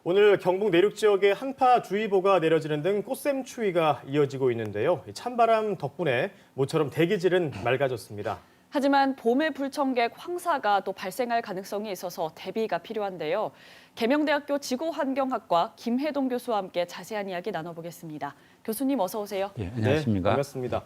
오늘 경북 내륙 지역에 한파주의보가 내려지는 등 꽃샘추위가 이어지고 있는데요. 찬바람 덕분에 모처럼 대기질은 맑아졌습니다. 하지만 봄의 불청객 황사가 또 발생할 가능성이 있어서 대비가 필요한데요. 계명대학교 지구환경학과 김혜동 교수와 함께 자세한 이야기 나눠보겠습니다. 교수님 어서 오세요. 예, 안녕하십니까? 네, 반갑습니다.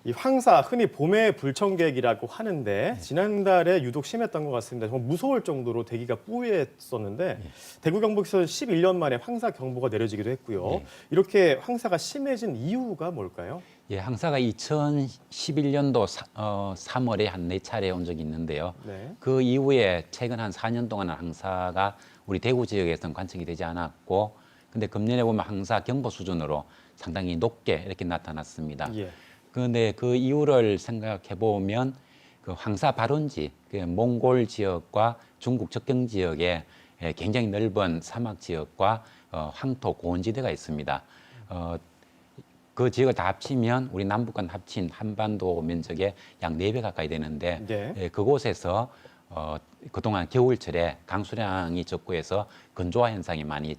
이 황사, 흔히 봄의 불청객이라고 하는데 지난달에 유독 심했던 것 같습니다. 정말 무서울 정도로 대기가 뿌였었는데 대구 경북에서 11년 만에 황사 경보가 내려지기도 했고요. 이렇게 황사가 심해진 이유가 뭘까요? 예, 황사가 2011년도 3월에 한 4차례 온 적이 있는데요. 네. 그 이후에 최근 한 4년 동안은 황사가 우리 대구 지역에서는 관측이 되지 않았고, 근데 금년에 보면 황사 경보 수준으로 상당히 높게 이렇게 나타났습니다. 예. 그런데 그 이유를 생각해 보면 그 황사 발원지, 그 몽골 지역과 중국 접경 지역에 굉장히 넓은 사막 지역과 황토 고원지대가 있습니다. 그 지역을 다 합치면 우리 남북간 합친 한반도 면적의 약 4배 가까이 되는데 네. 그곳에서 그동안 겨울철에 강수량이 적고 해서 건조화 현상이 많이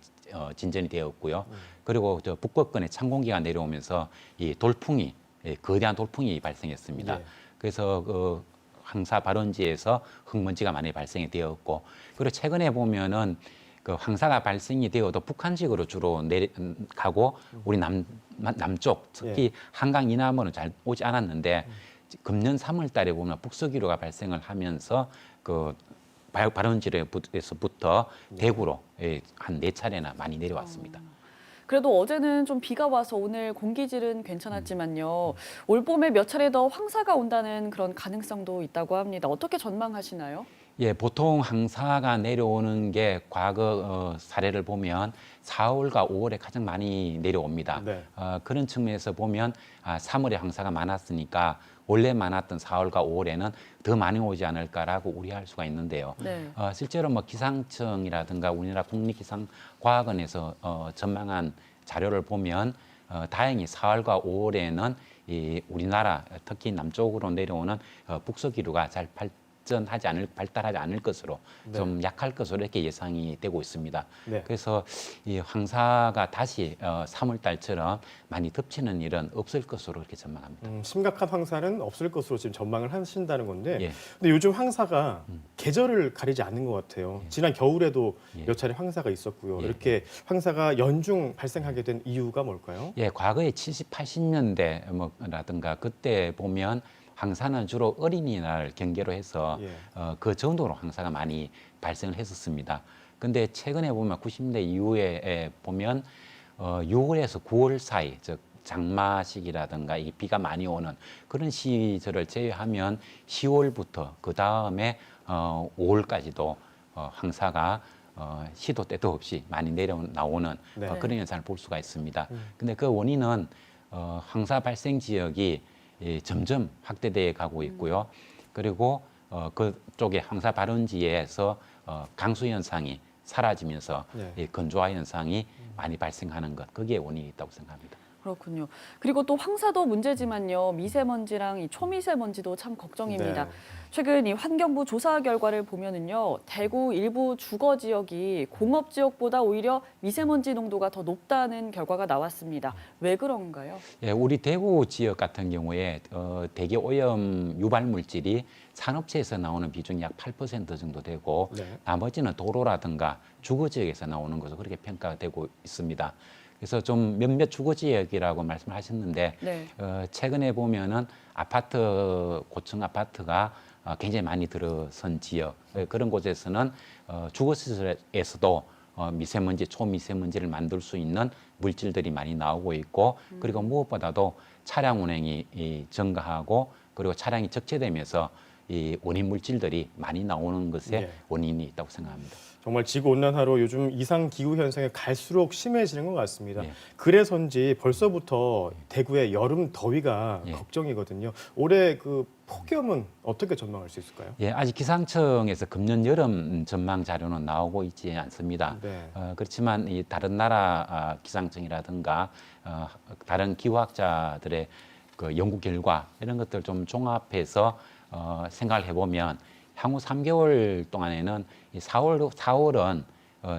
진전이 되었고요. 그리고 저 북극권에 찬 공기가 내려오면서 이 돌풍이 거대한 돌풍이 발생했습니다. 예. 그래서 그 황사 발원지에서 흙먼지가 많이 발생이 되었고, 그리고 최근에 보면은 그 황사가 발생이 되어도 북한 지역으로 주로 가고 우리 남쪽 특히 한강 이남으로는 잘 오지 않았는데 금년 3월 달에 보면 북서기류가 발생을 하면서 그 발원지에서부터 대구로 한 4차례나 많이 내려왔습니다. 그래도 어제는 좀 비가 와서 오늘 공기질은 괜찮았지만요. 올 봄에 몇 차례 더 황사가 온다는 그런 가능성도 있다고 합니다. 어떻게 전망하시나요? 예, 보통 황사가 내려오는 게 과거 사례를 보면 4월과 5월에 가장 많이 내려옵니다. 네. 그런 측면에서 보면 3월에 황사가 많았으니까 원래 많았던 4월과 5월에는 더 많이 오지 않을까라고 우려할 수가 있는데요. 네. 실제로 뭐 기상청이라든가 우리나라 국립기상과학원에서 전망한 자료를 보면 다행히 4월과 5월에는 이 우리나라 특히 남쪽으로 내려오는 북서기류가 잘 발달하지 않을 것으로 좀 약할 것으로 이렇게 예상이 되고 있습니다. 네. 그래서 이 황사가 다시 3월 달처럼 많이 덮치는 일은 없을 것으로 이렇게 전망합니다. 심각한 황사는 없을 것으로 지금 전망을 하신다는 건데 예. 근데 요즘 황사가 계절을 가리지 않는 것 같아요. 지난 겨울에도 몇 차례 황사가 있었고요. 이렇게 황사가 연중 발생하게 된 이유가 뭘까요? 예, 과거에 70, 80년대 뭐라든가 그때 보면 황사는 주로 어린이날 경계로 해서 그 정도로 황사가 많이 발생을 했었습니다. 근데 최근에 보면 90년대 이후에 보면 6월에서 9월 사이, 즉 장마식이라든가 이 비가 많이 오는 그런 시절을 제외하면 10월부터 그 다음에 5월까지도 황사가 시도 때도 없이 많이 나오는 그런 현상을 볼 수가 있습니다. 근데 그 원인은 황사 발생 지역이 점점 확대되어 가고 있고요. 그리고 그쪽에 황사 발원지에서 강수 현상이 사라지면서 건조화 현상이 많이 발생하는 것, 그게 원인이 있다고 생각합니다. 그렇군요. 그리고 또 황사도 문제지만요. 미세먼지랑 이 초미세먼지도 참 걱정입니다. 네. 최근 이 환경부 조사 결과를 보면은요. 대구 일부 주거 지역이 공업 지역보다 오히려 미세먼지 농도가 더 높다는 결과가 나왔습니다. 왜 그런가요? 예, 우리 대구 지역 같은 경우에 대기 오염 유발 물질이 산업체에서 나오는 비중이 약 8% 정도 되고 나머지는 도로라든가 주거 지역에서 나오는 것으로 그렇게 평가가 되고 있습니다. 그래서 좀 몇몇 주거 지역이라고 말씀하셨는데 최근에 보면은 고층 아파트가 굉장히 많이 들어선 지역 그런 곳에서는 주거시설에서도 미세먼지, 초미세먼지를 만들 수 있는 물질들이 많이 나오고 있고 그리고 무엇보다도 차량 운행이 증가하고 그리고 차량이 적체되면서 이 원인 물질들이 많이 나오는 것에 원인이 있다고 생각합니다. 정말 지구온난화로 요즘 이상기후 현상이 갈수록 심해지는 것 같습니다. 그래서인지 벌써부터 대구의 여름 더위가 걱정이거든요. 올해 그 폭염은 어떻게 전망할 수 있을까요? 예, 아직 기상청에서 금년 여름 전망 자료는 나오고 있지 않습니다. 그렇지만 이 다른 나라 기상청이라든가 다른 기후학자들의 그 연구 결과 이런 것들 좀 종합해서 생각을 해보면 향후 3개월 동안에는 이 4월은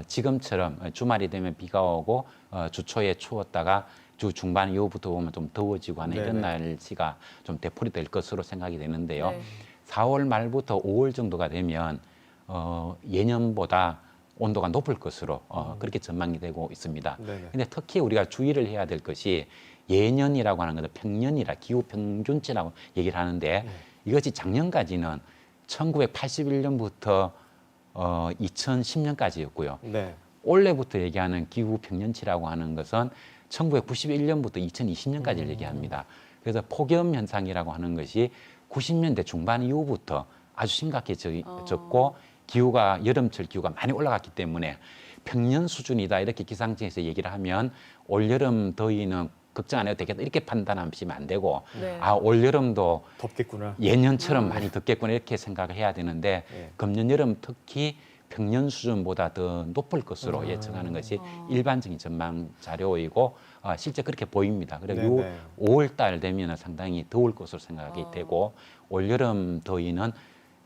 지금처럼 주말이 되면 비가 오고 주 초에 추웠다가 주 중반 이후부터 보면 좀 더워지고 하는 이런 날씨가 좀 되풀이 될 것으로 생각이 되는데요. 네. 4월 말부터 5월 정도가 되면 예년보다 온도가 높을 것으로 그렇게 전망이 되고 있습니다. 그런데 특히 우리가 주의를 해야 될 것이 예년이라고 하는 것은 평년이라 기후 평균치라고 얘기를 하는데 이것이 작년까지는 1981년부터 2010년까지였고요. 올해부터 얘기하는 기후 평년치라고 하는 것은 1991년부터 2020년까지를 얘기합니다. 그래서 폭염 현상이라고 하는 것이 90년대 중반 이후부터 아주 심각해졌고 기후가 여름철 기후가 많이 올라갔기 때문에 평년 수준이다 이렇게 기상청에서 얘기를 하면 올여름 더위는 걱정 안 해도 되겠다 이렇게 판단하시면 안 되고 아 올여름도 덥겠구나. 예년처럼 많이 덥겠구나 이렇게 생각을 해야 되는데 금년 여름 특히 평년 수준보다 더 높을 것으로 예측하는 것이 일반적인 전망 자료이고 실제 그렇게 보입니다. 그리고 5월 달 되면 상당히 더울 것으로 생각이 되고 올여름 더위는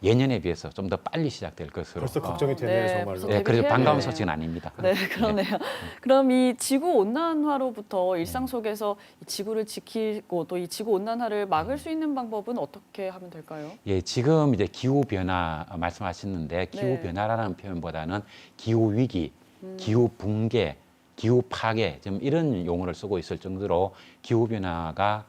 예년에 비해서 좀 더 빨리 시작될 것으로. 벌써 걱정이 되네요, 정말로. 네, 그래서 반가운 소식은 아닙니다. 네, 그러네요. 그럼 이 지구 온난화로부터 일상 속에서 이 지구를 지키고 또 이 지구 온난화를 막을 수 있는 방법은 어떻게 하면 될까요? 예, 지금 이제 기후 변화 말씀하셨는데 기후 변화라는 표현보다는 기후 위기, 기후 붕괴, 기후 파괴 좀 이런 용어를 쓰고 있을 정도로 기후 변화가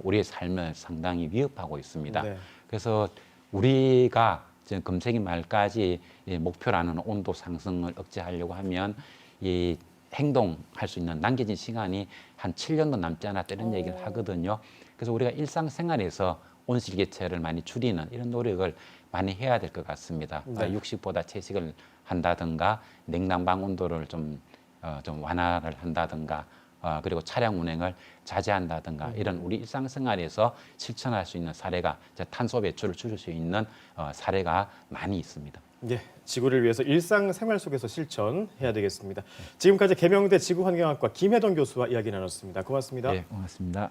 우리의 삶을 상당히 위협하고 있습니다. 그래서 우리가 지금 금세기 말까지 목표라는 온도 상승을 억제하려고 하면 이 행동할 수 있는 남겨진 시간이 한 7년도 남지 않았다 이런 얘기를 하거든요. 그래서 우리가 일상생활에서 온실개체를 많이 줄이는 이런 노력을 많이 해야 될 것 같습니다. 육식보다 채식을 한다든가 냉난방 온도를 좀 완화를 한다든가 그리고 차량 운행을 자제한다든가 이런 우리 일상생활에서 실천할 수 있는 사례가 탄소 배출을 줄일 수 있는 사례가 많이 있습니다. 네, 지구를 위해서 일상생활 속에서 실천해야 되겠습니다. 지금까지 계명대 지구환경학과 김혜동 교수와 이야기 나눴습니다. 고맙습니다. 네, 고맙습니다.